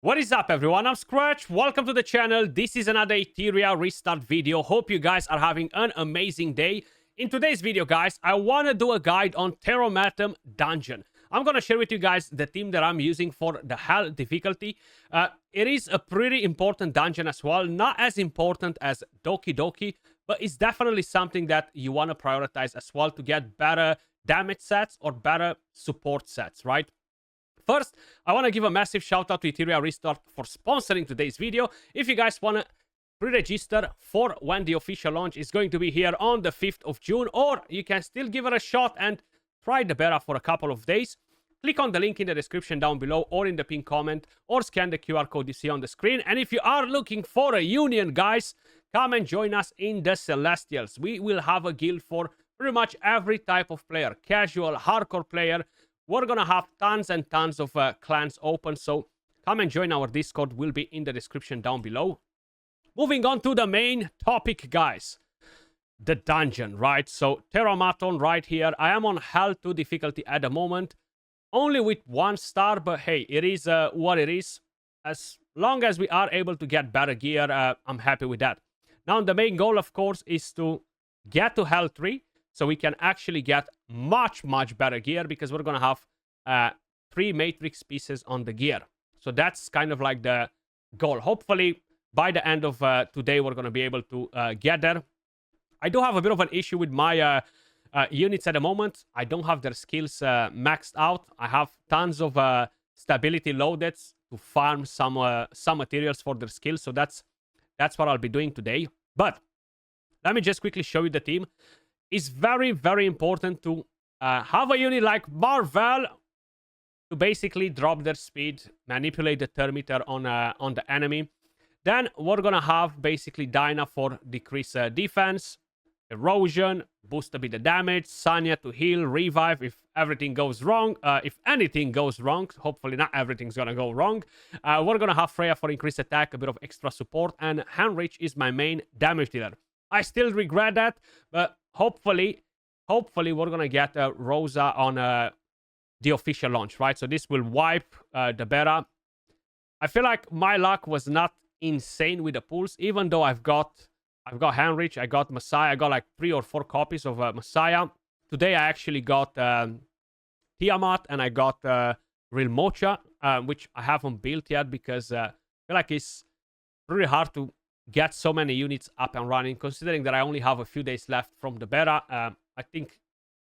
What is up, everyone? I'm Scratch. Welcome to the channel. This is another Etheria restart video. Hope you guys are having an amazing day. In today's video, guys, I want to do a guide on Terrormaton dungeon. I'm going to share with you guys the team that I'm using for the hell difficulty. It is a pretty important dungeon as well. Not as important as Doki Doki, but it's definitely something that you want to prioritize as well to get better damage sets or better support sets, right? First, I want to give a massive shout out to Etheria Restart for sponsoring today's video. If you guys want to pre-register for when the official launch is going to be here on the 5th of June, or you can still give it a shot and try the beta for a couple of days, click on the link in the description down below or in the pinned comment, or scan the QR code you see on the screen. And if you are looking for a union, guys, come and join us in the Celestials. We will have a guild for pretty much every type of player, casual, hardcore player. We're going to have tons and tons of clans open, so come and join our Discord. Will be in the description down below. Moving on to the main topic, guys. The dungeon, right? So, Terrormaton right here. I am on Hell 2 difficulty at the moment. Only with 1 star, but hey, it is what it is. As long as we are able to get better gear, I'm happy with that. Now, the main goal, of course, is to get to Hell 3. So we can actually get much better gear because we're going to have 3 matrix pieces on the gear. So that's kind of like the goal. Hopefully, by the end of today, we're going to be able to get there. I do have a bit of an issue with my units at the moment. I don't have their skills maxed out. I have tons of stability loaded to farm some materials for their skills. So that's what I'll be doing today. But let me just quickly show you the team. It's very important to have a unit like Marvel to basically drop their speed, manipulate the thermometer on the enemy. Then we're gonna have basically Dyna for decrease defense, erosion, boost a bit the damage, Sanya to heal, revive if everything goes wrong. If anything goes wrong, hopefully not everything's gonna go wrong. We're gonna have Freya for increased attack, a bit of extra support, and Heinrich is my main damage dealer. I still regret that, but hopefully we're gonna get Rosa on the official launch, right? So this will wipe the beta. I feel like my luck was not insane with the pulls, even though I've got Heinrich, I got Messiah, I got like 3 or 4 copies of Messiah. Today I actually got Tiamat and I got Real Mocha, which I haven't built yet because I feel like it's really hard to get so many units up and running, considering that I only have a few days left from the beta. I think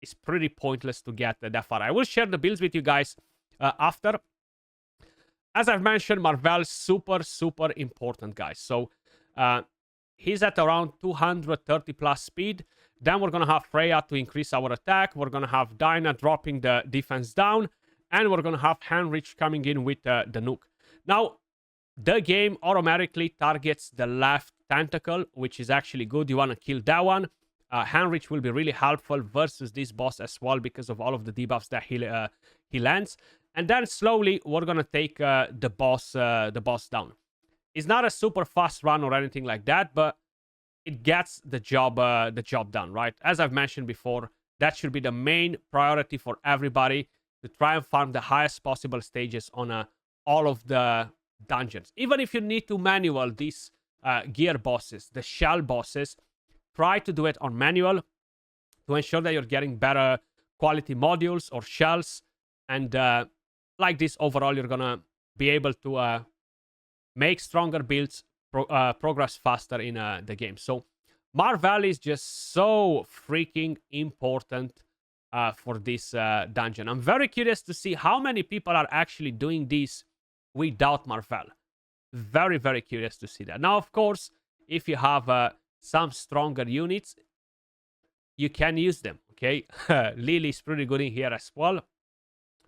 it's pretty pointless to get that far. I will share the builds with you guys after. As I've mentioned, Marvel's super important, guys. So he's at around 230 plus speed. Then we're gonna have Freya to increase our attack. We're gonna have Dyna dropping the defense down, and we're gonna have Heinrich coming in with the nuke. Now, the game automatically targets the left tentacle, which is actually good. You want to kill that one. Heinrich will be really helpful versus this boss as well because of all of the debuffs that he lands. And then slowly we're gonna take the boss down. It's not a super fast run or anything like that, but it gets the job done, right? As I've mentioned before, that should be the main priority for everybody, to try and farm the highest possible stages on all of the dungeons. Even if you need to manual these gear bosses, the shell bosses, try to do it on manual to ensure that you're getting better quality modules or shells, and like this overall you're gonna be able to make stronger builds, progress faster in the game. So Marvel is just so freaking important for this dungeon. I'm very curious to see how many people are actually doing this without Marvel. Very curious to see that. Now, of course, if you have some stronger units, you can use them, okay? Lily's pretty good in here as well,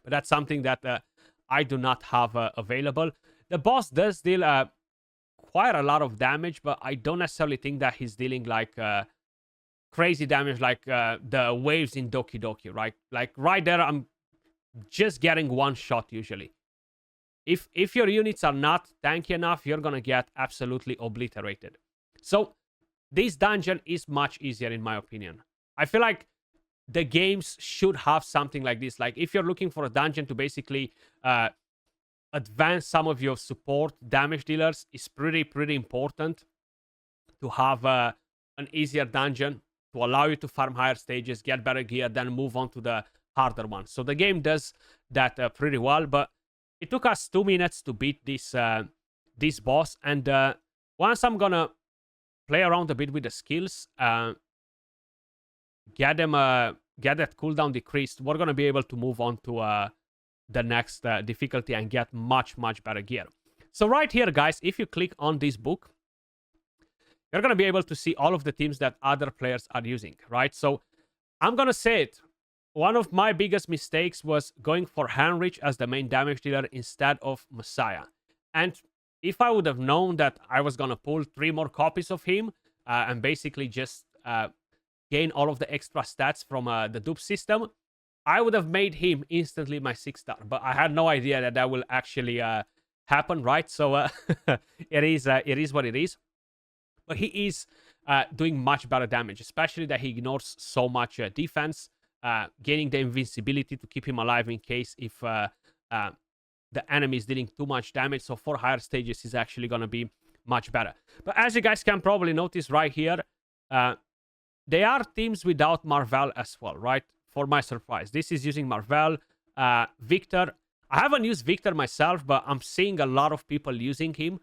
but that's something that I do not have available. The boss does deal quite a lot of damage, but I don't necessarily think that he's dealing like crazy damage like the waves in Doki Doki, right? Like right there, I'm just getting 1 shot usually. If your units are not tanky enough, you're gonna get absolutely obliterated. So this dungeon is much easier in my opinion. I feel like the games should have something like this. Like if you're looking for a dungeon to basically advance some of your support damage dealers, is pretty important to have an easier dungeon to allow you to farm higher stages, get better gear, then move on to the harder ones. So the game does that pretty well, but it took us 2 minutes to beat this boss. And once I'm gonna play around a bit with the skills, get that cooldown decreased, we're gonna be able to move on to the next difficulty and get much better gear. So right here, guys, if you click on this book, you're going to be able to see all of the teams that other players are using, right? So I'm going to say it. One of my biggest mistakes was going for Heinrich as the main damage dealer instead of Messiah. And if I would have known that I was going to pull 3 more copies of him and basically just gain all of the extra stats from the dupe system, I would have made him instantly my 6-star. But I had no idea that that will actually happen, right? So it is what it is. But he is doing much better damage, especially that he ignores so much defense, gaining the invincibility to keep him alive in case if the enemy is dealing too much damage. So for higher stages, he's actually going to be much better. But as you guys can probably notice right here, they are teams without Marvel as well, right? For my surprise. This is using Marvel, Victor. I haven't used Victor myself, but I'm seeing a lot of people using him.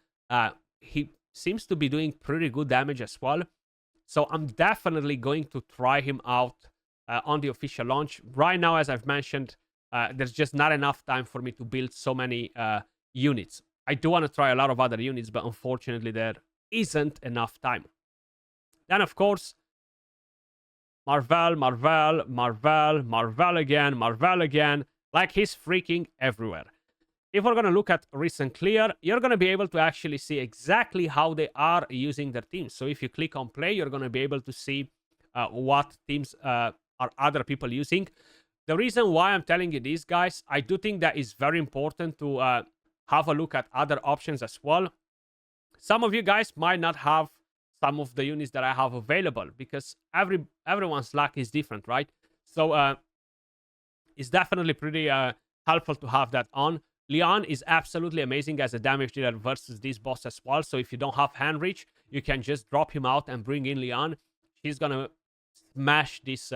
He seems to be doing pretty good damage as well. So I'm definitely going to try him out on the official launch. Right now, as I've mentioned, there's just not enough time for me to build so many units. I do want to try a lot of other units, but unfortunately there isn't enough time. Then, of course, Marvel again. Like, he's freaking everywhere. If we're going to look at recent clear, you're going to be able to actually see exactly how they are using their teams. So if you click on play, you're going to be able to see what teams are other people using. The reason why I'm telling you this, guys, I do think that is very important to have a look at other options as well. Some of you guys might not have some of the units that I have available because everyone's luck is different, right? So it's definitely pretty helpful to have that on. Leon is absolutely amazing as a damage dealer versus this boss as well. So if you don't have Heinrich, you can just drop him out and bring in Leon. She's gonna smash this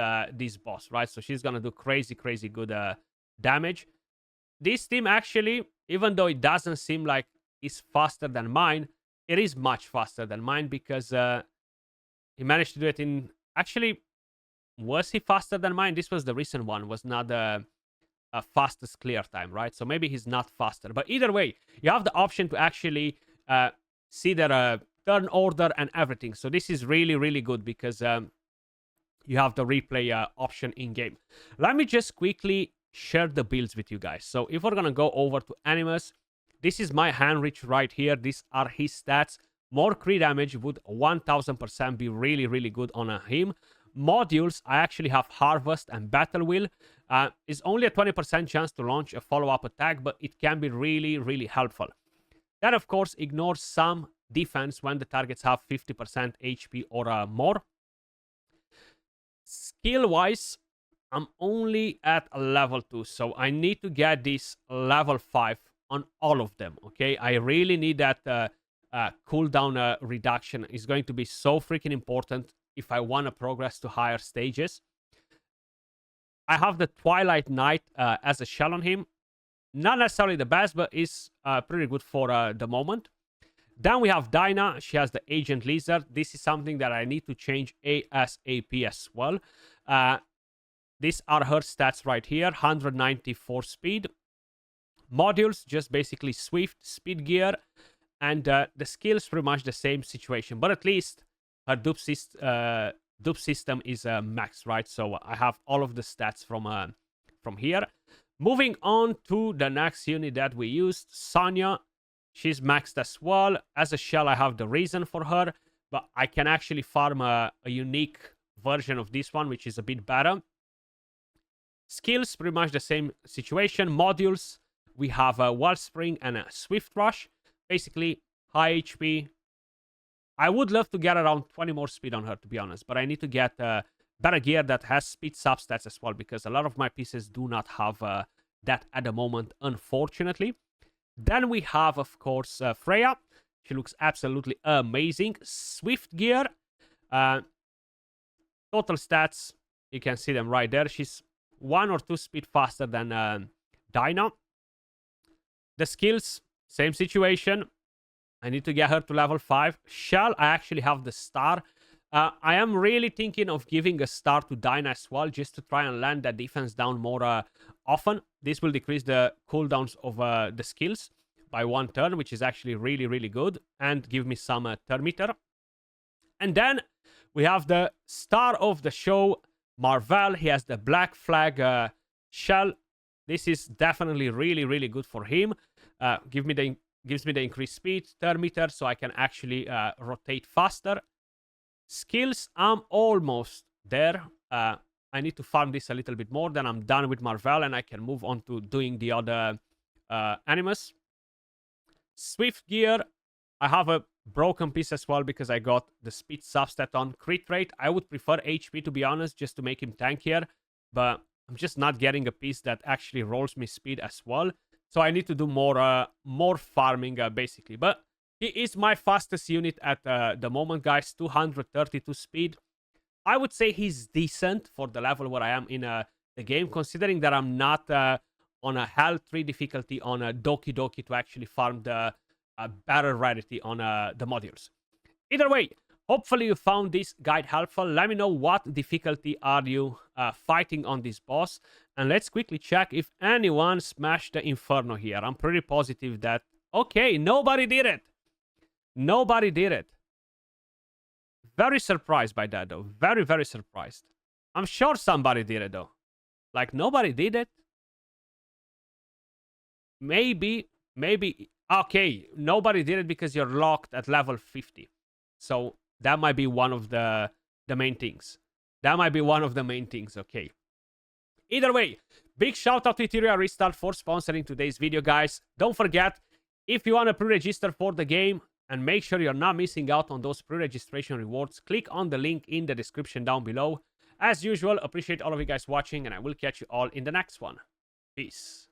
boss, right? So she's gonna do crazy good damage. This team actually, even though it doesn't seem like it's faster than mine, it is much faster than mine because he managed to do it in... Actually, was he faster than mine? This was the recent one, was not the fastest clear time, right? So maybe he's not faster. But either way, you have the option to actually see their turn order and everything. So this is really good because you have the replay option in-game. Let me just quickly share the builds with you guys. So if we're going to go over to Animus, this is my Heinrich right here. These are his stats. More crit damage would 1000% be really good on him. Modules, I actually have Harvest and Battle Wheel. It's only a 20% chance to launch a follow-up attack, but it can be really helpful. That, of course, ignores some defense when the targets have 50% HP or more. Skill-wise, I'm only at a level 2, so I need to get this level 5 on all of them, okay? I really need that cooldown reduction. Is going to be so freaking important if I want to progress to higher stages. I have the Twilight Knight as a shell on him. Not necessarily the best, but is pretty good for the moment. Then we have Dinah. She has the Agent Lizard. This is something that I need to change ASAP as well. These are her stats right here. 194 speed. Modules, just basically Swift, Speed Gear. And the skills, pretty much the same situation. But at least her dupe system is max, right? So I have all of the stats from here. Moving on to the next unit that we used, Sonya. She's maxed as well. As a shell, I have the Reason for her, but I can actually farm a unique version of this one, which is a bit better. Skills, pretty much the same situation. Modules, we have a Wellspring and a Swift Rush. Basically, high HP. I would love to get around 20 more speed on her, to be honest, but I need to get better gear that has speed substats as well, because a lot of my pieces do not have that at the moment, unfortunately. Then we have, of course, Freya. She looks absolutely amazing. Swift gear. Total stats, you can see them right there. She's 1 or 2 speed faster than Dinah. The skills, same situation. I need to get her to level 5. Shall I actually have the star? I am really thinking of giving a star to Dinah as well, just to try and land that defense down more often. This will decrease the cooldowns of the skills by 1 turn, which is actually really, really good. And give me some Terrormaton. And then we have the star of the show, Marvel. He has the black flag shell. This is definitely really, really good for him. Gives me the increased speed, Terrormaton, so I can actually rotate faster. Skills, I'm almost there. I need to farm this a little bit more, then I'm done with Marvel, and I can move on to doing the other Animus. Swift gear, I have a broken piece as well because I got the speed substat on. Crit rate, I would prefer HP, to be honest, just to make him tankier, but I'm just not getting a piece that actually rolls me speed as well. So I need to do more farming, basically. But he is my fastest unit at the moment, guys. 232 speed. I would say he's decent for the level where I am in the game, considering that I'm not on a Hell 3 difficulty on a Doki Doki to actually farm the better rarity on the modules. Either way, hopefully you found this guide helpful. Let me know what difficulty are you fighting on this boss. And let's quickly check if anyone smashed the Inferno here. I'm pretty positive that... Okay, nobody did it. Nobody did it. Very surprised by that, though. Very, very surprised. I'm sure somebody did it, though. Like, nobody did it. Maybe... Okay, nobody did it because you're locked at level 50. So, that might be one of the main things. That might be one of the main things, okay. Either way, big shout out to Etheria Restart for sponsoring today's video, guys. Don't forget, if you want to pre-register for the game and make sure you're not missing out on those pre-registration rewards, click on the link in the description down below. As usual, appreciate all of you guys watching, and I will catch you all in the next one. Peace.